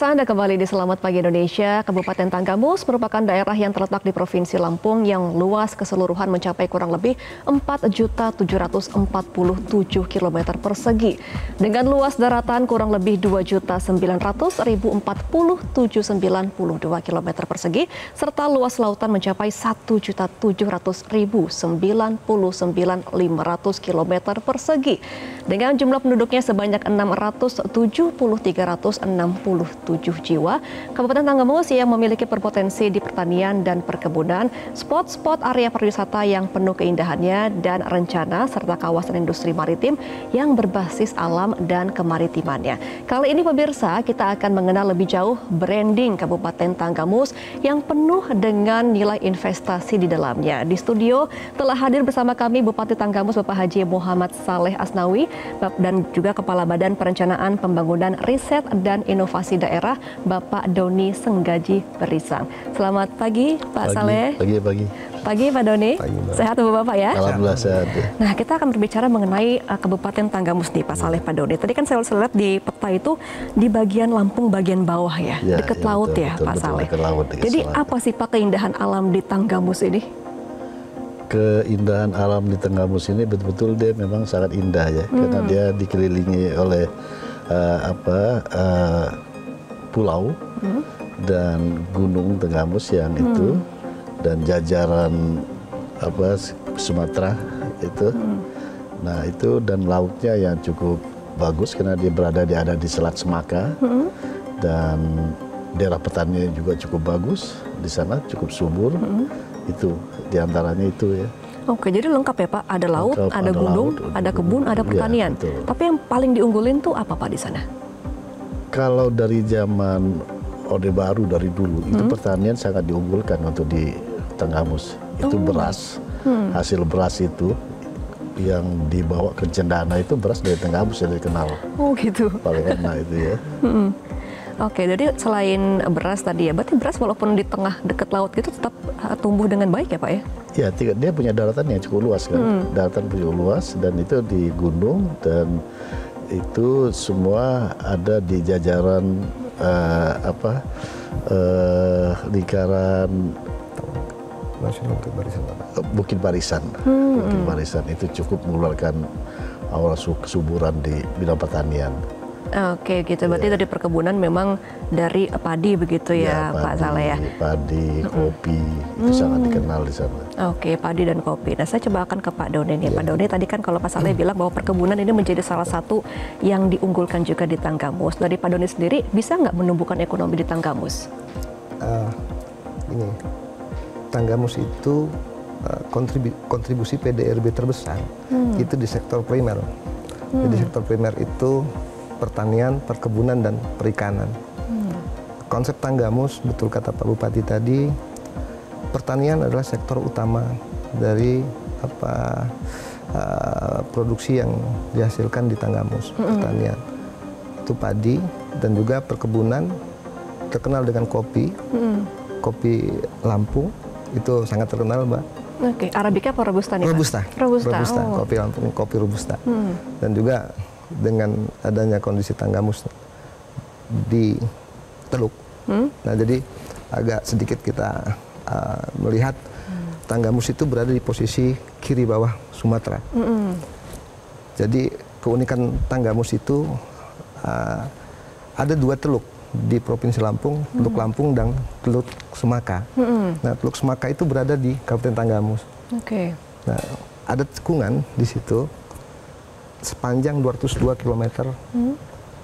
Pemirsa, Anda kembali di Selamat Pagi Indonesia. Kabupaten Tanggamus merupakan daerah yang terletak di Provinsi Lampung yang luas keseluruhan mencapai kurang lebih 4.747 km persegi. Dengan luas daratan kurang lebih 2.900.047,92 km persegi, serta luas lautan mencapai 1.700.099,500 km persegi. Dengan jumlah penduduknya sebanyak 670.367 jiwa, Kabupaten Tanggamus yang memiliki berpotensi di pertanian dan perkebunan, spot-spot area pariwisata yang penuh keindahannya dan rencana, serta kawasan industri maritim yang berbasis alam dan kemaritimannya. Kali ini pemirsa, kita akan mengenal lebih jauh branding Kabupaten Tanggamus yang penuh dengan nilai investasi di dalamnya. Di studio telah hadir bersama kami Bupati Tanggamus Bapak Haji Muhammad Saleh Asnawi dan juga Kepala Badan Perencanaan Pembangunan Riset dan Inovasi Daerah Bapak Doni Senggaji Berisang. Selamat pagi Pak Saleh. Pagi Pak Doni. Sehat Bapak ya? Alhamdulillah sehat. Nah, kita akan berbicara mengenai Kabupaten Tanggamus nih Pak Saleh, Pak Doni. Tadi kan saya lihat di peta itu di bagian Lampung bagian bawah ya, dekat laut betul, ya betul, Pak Saleh. Jadi selatan. apa sih Pak keindahan alam di Tanggamus ini? Keindahan alam di Tanggamus ini betul-betul dia memang sangat indah ya, karena dia dikelilingi oleh pulau dan gunung Tanggamus yang itu, dan jajaran Sumatera itu. Nah itu, dan lautnya yang cukup bagus karena dia ada di Selat Semaka, dan daerah petani juga cukup bagus di sana, cukup subur. Itu diantaranya itu ya. Oke, jadi lengkap ya Pak, ada laut, Lengkap, ada gunung, ada kebun, ada pertanian. Ya, tapi yang paling diunggulin tuh apa Pak di sana? Kalau dari zaman Orde Baru dari dulu, itu pertanian sangat diunggulkan untuk di Tanggamus. Itu beras, hasil beras itu yang dibawa ke Cendana itu beras dari Tanggamus yang dikenal. Oh gitu. Paling enak itu ya. Oke, jadi selain beras tadi ya, berarti beras walaupun di tengah dekat laut gitu tetap tumbuh dengan baik ya Pak ya? Ya, dia punya daratan yang cukup luas kan, daratan cukup luas, dan itu di gunung, dan itu semua ada di jajaran lingkaran Bukit Barisan. Bukit Barisan itu cukup mengeluarkan aura kesuburan di bidang pertanian. Oke, gitu. Berarti dari perkebunan memang dari padi begitu ya, Pak Saleh ya? Padi, kopi, itu sangat dikenal di sana. Oke, padi dan kopi. Nah, saya coba akan ke Pak Doni nih. Pak Doni, tadi kan kalau Pak Saleh bilang bahwa perkebunan ini menjadi salah satu yang diunggulkan juga di Tanggamus. Dari Pak Doni sendiri, bisa nggak menumbuhkan ekonomi di Tanggamus? Tanggamus itu kontribusi PDRB terbesar itu di sektor primer. Jadi sektor primer itu pertanian, perkebunan, dan perikanan. Konsep Tanggamus, betul kata Pak Bupati tadi, pertanian adalah sektor utama dari produksi yang dihasilkan di Tanggamus. Pertanian itu padi, dan juga perkebunan terkenal dengan kopi. Kopi Lampung itu sangat terkenal, Mbak. Oke, Arabica apa Robusta nih? Robusta. Robusta. Oh. Kopi Lampung, kopi Robusta. Dan juga dengan adanya kondisi Tanggamus di Teluk. Nah, jadi agak sedikit kita melihat Tanggamus itu berada di posisi kiri bawah Sumatera. Jadi keunikan Tanggamus itu ada dua teluk di Provinsi Lampung, Teluk Lampung dan Teluk Semaka. Nah, Teluk Semaka itu berada di Kabupaten Tanggamus. Oke. Nah, ada tikungan di situ sepanjang 202 km.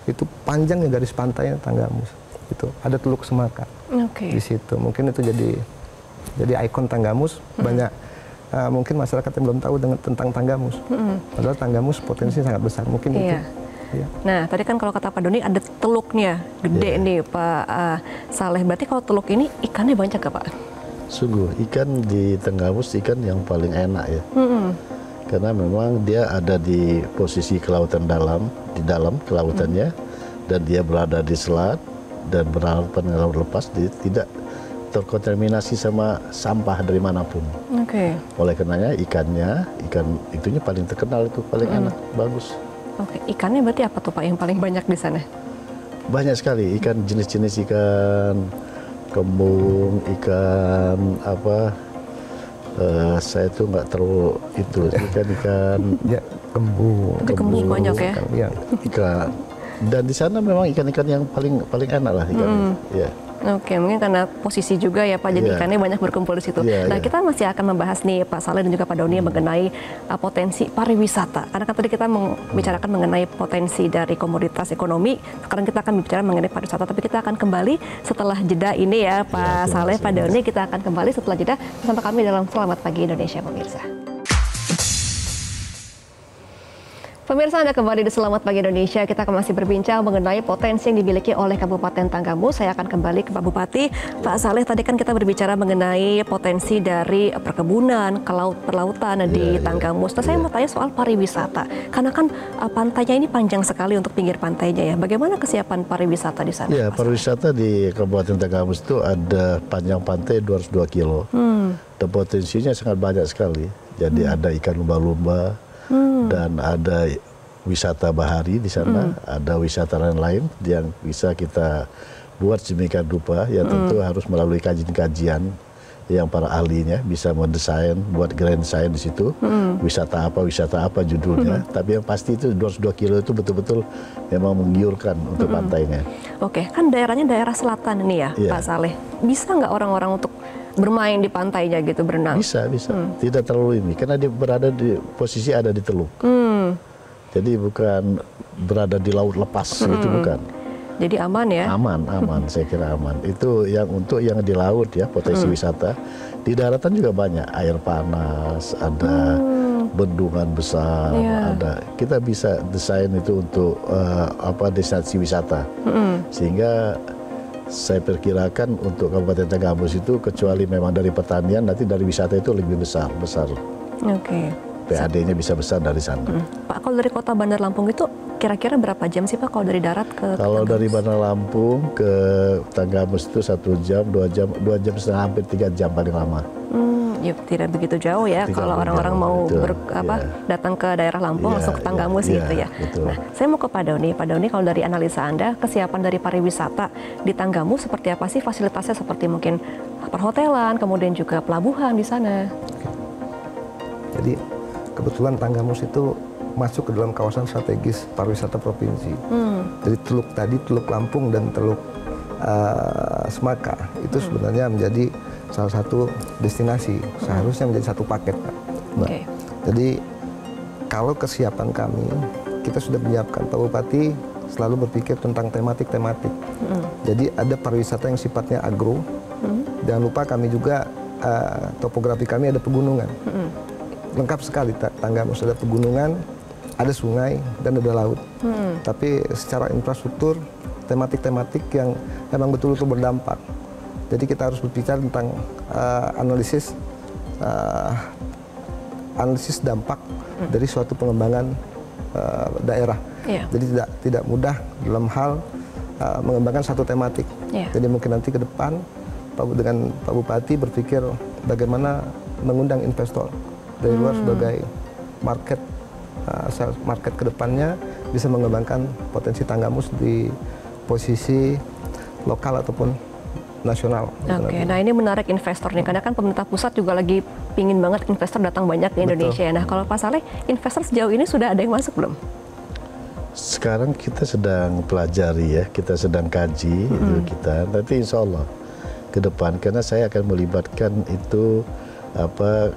Itu panjangnya garis pantainya Tanggamus. Itu ada Teluk Semaka di situ. Mungkin itu jadi ikon Tanggamus. Banyak mungkin masyarakat yang belum tahu tentang Tanggamus. Padahal Tanggamus potensi sangat besar. Mungkin itu. Ya. Nah, tadi kan kalau kata Pak Doni ada teluknya gede nih Pak Saleh. Berarti kalau teluk ini ikannya banyak gak Pak? Sungguh, ikan di Tanggamus ikan yang paling enak ya. Karena memang dia ada di posisi kelautan di dalam kelautannya, dan dia berada di selat dan berhadapan dengan laut lepas, dia tidak terkontaminasi sama sampah dari manapun. Oleh karenanya ikan itunya paling terkenal, itu paling enak, bagus. Oke, ikannya berarti apa tuh Pak yang paling banyak di sana? banyak sekali ikan, jenis-jenis ikan kembung, ikan apa, saya tuh nggak terlalu itu ikan-ikan Ya, kembung. Kembung banyak ya. Ikan. Dan di sana memang ikan-ikan yang paling enak lah ikan. Ya. Oke, mungkin karena posisi juga ya Pak, jadi ikannya banyak berkumpul di situ. Nah, kita masih akan membahas nih Pak Saleh dan juga Pak Doni mengenai potensi pariwisata. Karena kan tadi kita membicarakan mengenai potensi dari komoditas ekonomi, sekarang kita akan bicara mengenai pariwisata. Tapi kita akan kembali setelah jeda ini ya Pak Saleh, Pak Doni, kita akan kembali setelah jeda bersama kami dalam Selamat Pagi Indonesia pemirsa. Pemirsa, Anda kembali di Selamat Pagi Indonesia. Kita akan masih berbincang mengenai potensi yang dimiliki oleh Kabupaten Tanggamus. Saya akan kembali ke Pak Bupati. Pak Saleh, tadi kan kita berbicara mengenai potensi dari perkebunan, perlautan di Tanggamus. Nah, saya mau tanya soal pariwisata. Karena kan pantainya ini panjang sekali untuk pinggir pantainya ya. Bagaimana kesiapan pariwisata di sana? Ya, pariwisata di Kabupaten Tanggamus itu ada panjang pantai 202 kilo. Dan potensinya sangat banyak sekali. Jadi ada ikan lumba-lumba, dan ada wisata bahari di sana, ada wisata lain yang bisa kita buat sedemikian rupa, ya tentu harus melalui kajian-kajian yang para ahlinya bisa mendesain, buat grand design di situ, wisata apa judulnya, tapi yang pasti itu 202 kilo itu betul-betul memang menggiurkan untuk pantainya. Oke, kan daerahnya daerah selatan ini ya, Pak Saleh. Bisa nggak orang-orang untuk bermain di pantainya gitu, berenang? Bisa. Tidak terlalu ini, karena dia berada di posisi ada di teluk. Jadi bukan berada di laut lepas gitu, bukan. Jadi aman ya? Aman, saya kira aman. Itu yang untuk yang di laut ya, potensi wisata. Di daratan juga banyak, air panas, ada bendungan besar, ada. Kita bisa desain itu untuk destinasi wisata. Sehingga saya perkirakan untuk Kabupaten Tanggamus itu, kecuali memang dari pertanian, nanti dari wisata itu lebih besar. Oke. PAD-nya bisa besar dari sana. Pak, kalau dari kota Bandar Lampung itu kira-kira berapa jam sih Pak kalau dari darat ke Kalau Tanggamus? dari Bandar Lampung ke Tanggamus itu 1 jam, 2 jam, 2 jam setengah, hampir 3 jam paling lama. Ya, tidak begitu jauh ya kalau orang-orang mau datang ke daerah Lampung langsung ke Tanggamus gitu ya. Betul. Nah, saya mau ke Pak Doni. Pak Doni, kalau dari analisa Anda, kesiapan dari pariwisata di Tanggamus seperti apa sih fasilitasnya, seperti mungkin perhotelan, kemudian juga pelabuhan di sana? Jadi kebetulan Tanggamus itu masuk ke dalam kawasan strategis pariwisata provinsi. Jadi Teluk Lampung dan Teluk Semaka itu sebenarnya menjadi salah satu destinasi, seharusnya menjadi satu paket, Pak. Nah, jadi kalau kesiapan kami, kita sudah menyiapkan, Pak Bupati selalu berpikir tentang tematik. Jadi ada pariwisata yang sifatnya agro. Jangan lupa kami juga topografi kami ada pegunungan. Lengkap sekali Tanggamus, ada pegunungan, ada sungai, dan ada laut. Tapi secara infrastruktur, tematik yang memang betul-betul berdampak. Jadi kita harus berbicara tentang analisis dampak dari suatu pengembangan daerah. Jadi tidak mudah dalam hal mengembangkan satu tematik. Jadi mungkin nanti ke depan dengan Pak Bupati berpikir bagaimana mengundang investor dari luar sebagai market ke depannya, bisa mengembangkan potensi Tanggamus di posisi lokal ataupun nasional. Oke, nah ini menarik investor nih, karena kan pemerintah pusat juga lagi pingin banget investor datang banyak ke Indonesia. Nah, kalau Pak Saleh, investor sejauh ini sudah ada yang masuk belum? Sekarang kita sedang pelajari ya, kita sedang kaji itu kita. Nanti insya Allah ke depan, karena saya akan melibatkan itu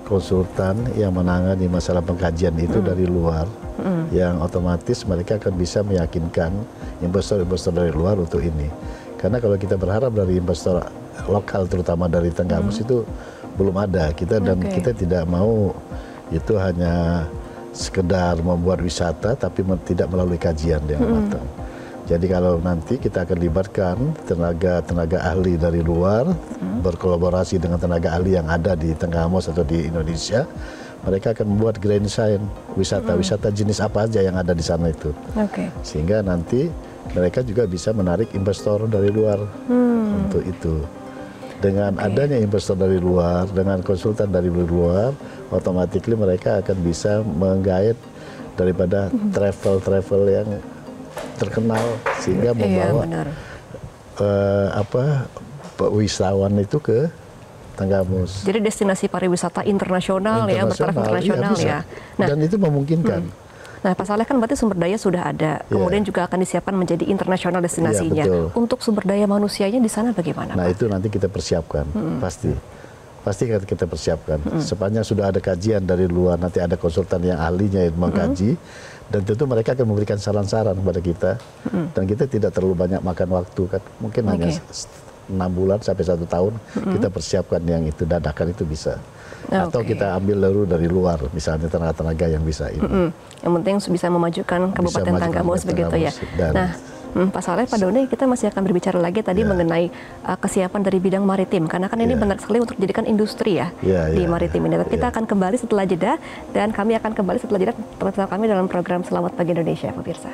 konsultan yang menangani masalah pengkajian itu dari luar, yang otomatis mereka akan bisa meyakinkan investor-investor dari luar untuk ini. Karena kalau kita berharap dari investor lokal, terutama dari Tanggamus itu belum ada. Kita tidak mau itu hanya sekedar membuat wisata, tapi tidak melalui kajian yang matang. Jadi kalau nanti kita akan libatkan tenaga ahli dari luar, berkolaborasi dengan tenaga ahli yang ada di Tanggamus atau di Indonesia, mereka akan membuat grand design wisata jenis apa aja yang ada di sana itu. Sehingga nanti mereka juga bisa menarik investor dari luar untuk itu. Dengan adanya investor dari luar, dengan konsultan dari luar, otomatis mereka akan bisa menggait daripada travel yang terkenal sehingga membawa wisatawan itu ke Tanggamus. Jadi destinasi pariwisata internasional ya, bertaraf internasional ya. Nah, dan itu memungkinkan. Nah, Pak Saleh kan berarti sumber daya sudah ada, kemudian juga akan disiapkan menjadi internasional destinasinya. Untuk sumber daya manusianya di sana bagaimana? Nah, itu nanti kita persiapkan, pasti kita persiapkan. Sepanjang sudah ada kajian dari luar, nanti ada konsultan yang ahlinya yang mengkaji, dan tentu mereka akan memberikan saran-saran kepada kita, dan kita tidak terlalu banyak makan waktu kan, mungkin hanya 6 bulan sampai 1 tahun kita persiapkan yang itu dadakan itu bisa. Atau kita ambil lalu dari luar, misalnya tenaga-tenaga yang bisa ini. Yang penting bisa memajukan Kabupaten Tanggamus begitu ya. Nah, Pak Saleh, Pak Doni, kita masih akan berbicara lagi tadi mengenai kesiapan dari bidang maritim, karena kan ini benar sekali untuk dijadikan industri ya, di maritim ini. Tapi kita akan kembali setelah jeda, dan kami akan kembali setelah jeda bersama kami dalam program Selamat Pagi Indonesia, pemirsa.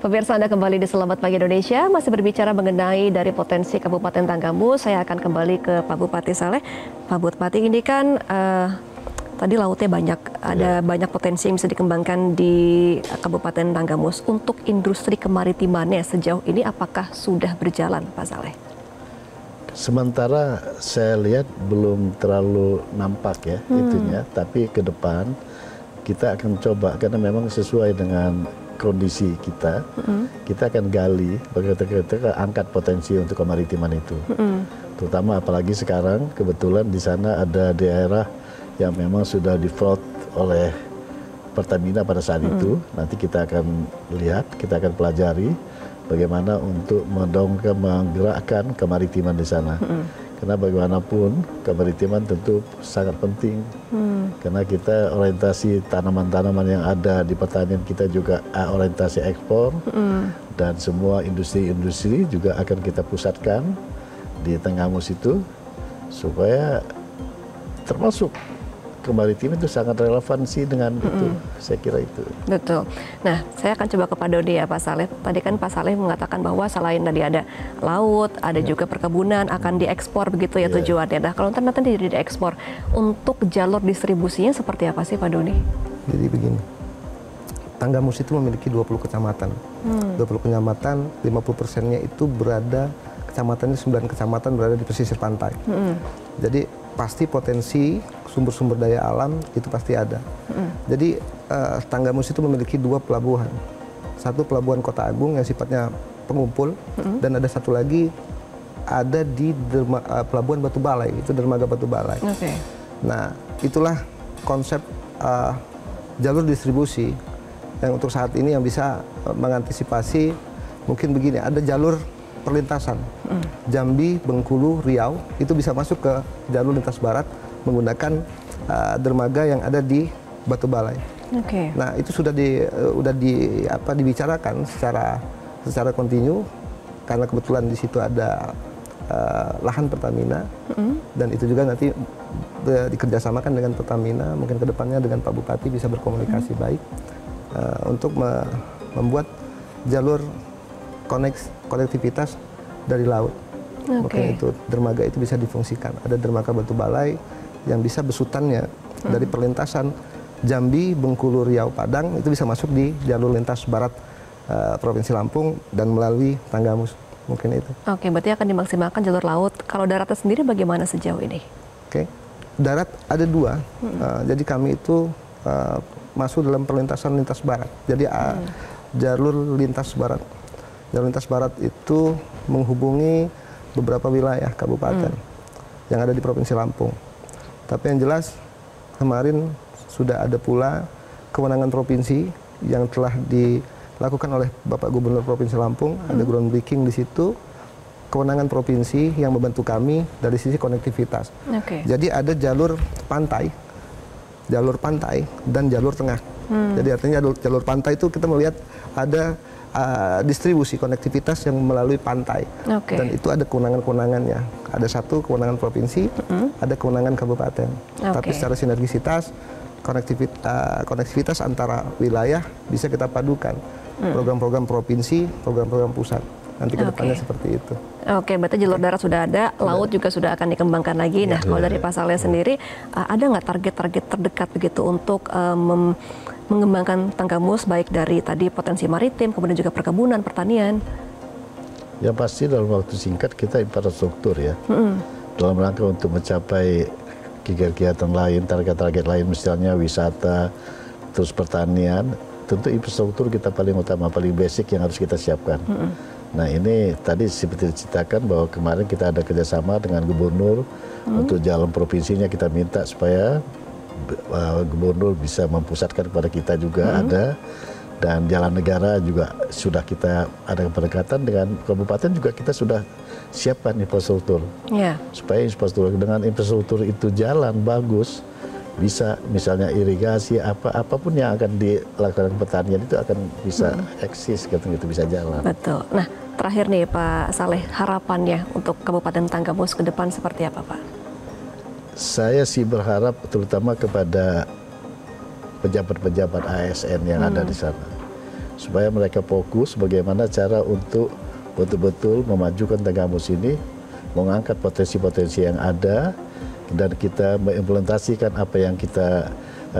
Pemirsa, Anda kembali di Selamat Pagi Indonesia, masih berbicara mengenai dari potensi Kabupaten Tanggamus. Saya akan kembali ke Pak Bupati Saleh. Pak Bupati, ini kan tadi lautnya banyak, ada banyak potensi yang bisa dikembangkan di Kabupaten Tanggamus. Untuk industri kemaritimannya sejauh ini apakah sudah berjalan, Pak Saleh? Sementara saya lihat belum terlalu nampak ya itunya, tapi ke depan kita akan coba, karena memang sesuai dengan kondisi kita, kita akan gali bagaimana angkat potensi untuk kemaritiman itu. Terutama apalagi sekarang kebetulan di sana ada daerah yang memang sudah di-float oleh Pertamina pada saat itu. Nanti kita akan lihat, kita akan pelajari bagaimana untuk menggerakkan kemaritiman di sana. Karena bagaimanapun kemaritiman tentu sangat penting. Karena kita orientasi tanaman-tanaman yang ada di pertanian kita juga orientasi ekspor. Dan semua industri-industri juga akan kita pusatkan di Tanggamus itu, supaya termasuk kemaritiman itu sangat relevansi dengan itu, saya kira itu. Betul. Nah, saya akan coba ke Pak Dodi ya, Pak Saleh. Tadi kan Pak Saleh mengatakan bahwa selain tadi ada laut, ada juga perkebunan, akan diekspor begitu ya tujuannya. Nah, kalau nanti diekspor, untuk jalur distribusinya seperti apa sih Pak Doni? Jadi begini, Tanggamus itu memiliki 20 kecamatan. 20 kecamatan, 50%-nya itu berada, kecamatannya 9 kecamatan berada di pesisir pantai. Jadi pasti potensi sumber-sumber daya alam itu pasti ada. Jadi Tanggamus itu memiliki 2 pelabuhan. Satu pelabuhan Kota Agung yang sifatnya pengumpul, dan ada satu lagi ada di pelabuhan Batu Balai, itu dermaga Batu Balai. Nah, itulah konsep jalur distribusi yang untuk saat ini yang bisa mengantisipasi. Mungkin begini, ada jalur perlintasan Jambi, Bengkulu, Riau, itu bisa masuk ke jalur lintas barat menggunakan dermaga yang ada di Batu Balai. Nah, itu sudah dibicarakan secara kontinu, karena kebetulan di situ ada lahan Pertamina, dan itu juga nanti dikerjasamakan dengan Pertamina. Mungkin kedepannya dengan Pak Bupati bisa berkomunikasi baik untuk membuat jalur konektivitas dari laut. Mungkin itu dermaga itu bisa difungsikan. Ada dermaga Batu Balai yang bisa besutannya dari perlintasan Jambi, Bengkulu, Riau, Padang, itu bisa masuk di jalur lintas barat Provinsi Lampung dan melalui Tanggamus. Mungkin itu. Oke, berarti akan dimaksimalkan jalur laut. Kalau daratnya sendiri bagaimana sejauh ini? Darat ada 2. Jadi kami itu masuk dalam perlintasan lintas barat. Jadi jalur lintas barat. Jalur lintas barat itu menghubungi beberapa wilayah kabupaten yang ada di Provinsi Lampung. Tapi yang jelas kemarin sudah ada pula kewenangan provinsi yang telah dilakukan oleh Bapak Gubernur Provinsi Lampung. Ada groundbreaking di situ. Kewenangan provinsi yang membantu kami dari sisi konektivitas. Jadi ada jalur pantai dan jalur tengah. Jadi artinya jalur pantai itu kita melihat ada distribusi konektivitas yang melalui pantai, dan itu ada kewenangan-kewenangannya. Ada satu kewenangan provinsi, ada kewenangan kabupaten. Tapi secara sinergisitas, konektivitas antara wilayah bisa kita padukan. Program-program provinsi, program-program pusat. Nanti ke depannya seperti itu. Berarti jalur darat sudah ada, laut juga sudah akan dikembangkan lagi. Nah, kalau dari Pak Saleh sendiri, ada nggak target-target terdekat begitu untuk mengembangkan Tanggamus baik dari tadi potensi maritim, kemudian juga perkebunan, pertanian? Ya pasti dalam waktu singkat kita infrastruktur ya. Dalam rangka untuk mencapai kegiatan lain, target-target lain misalnya wisata, terus pertanian, tentu infrastruktur kita paling utama, paling basic yang harus kita siapkan. Nah ini tadi seperti diceritakan bahwa kemarin kita ada kerjasama dengan gubernur untuk jalan provinsinya kita minta supaya gubernur bisa mempusatkan kepada kita juga ada. Dan jalan negara juga sudah kita ada pendekatan dengan kabupaten juga kita sudah siapkan infrastruktur. Supaya infrastruktur dengan infrastruktur itu jalan bagus, bisa misalnya irigasi apapun yang akan dilakukan pertanian itu akan bisa eksis gitu bisa jalan. Betul. Nah, terakhir nih Pak Saleh, harapannya untuk Kabupaten Tanggamus ke depan seperti apa, Pak? Saya sih berharap terutama kepada pejabat-pejabat ASN yang ada di sana, supaya mereka fokus bagaimana cara untuk betul-betul memajukan Tanggamus ini, mengangkat potensi-potensi yang ada, dan kita mengimplementasikan apa yang kita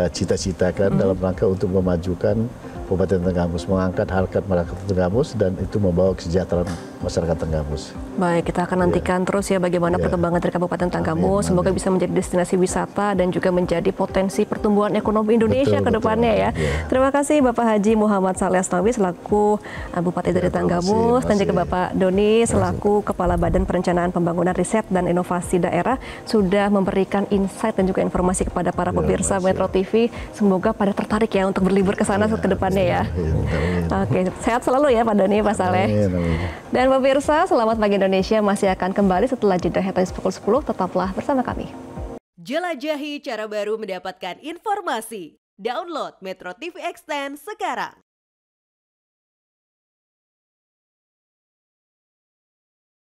cita-citakan dalam rangka untuk memajukan Kabupaten Tanggamus, mengangkat harkat martabat Tanggamus, dan itu membawa kesejahteraan masyarakat Tanggamus. Baik, kita akan nantikan terus ya bagaimana perkembangan dari Kabupaten Tanggamus. Semoga bisa menjadi destinasi wisata dan juga menjadi potensi pertumbuhan ekonomi Indonesia ke depannya ya. Terima kasih Bapak Haji Muhammad Saleh Asnawi selaku Bupati dari Tanggamus, dan juga Bapak Doni selaku Kepala Badan Perencanaan Pembangunan Riset dan Inovasi Daerah sudah memberikan insight dan juga informasi kepada para pemirsa Metro TV. Semoga pada tertarik ya untuk berlibur ke sana ke depannya ya. Oke, sehat selalu ya Pak Doni, Pak Saleh. Dan pemirsa, Selamat Pagi Indonesia masih akan kembali setelah jeda headlines pukul 10. Tetaplah bersama kami. Jelajahi cara baru mendapatkan informasi. Download Metro TV Extend sekarang.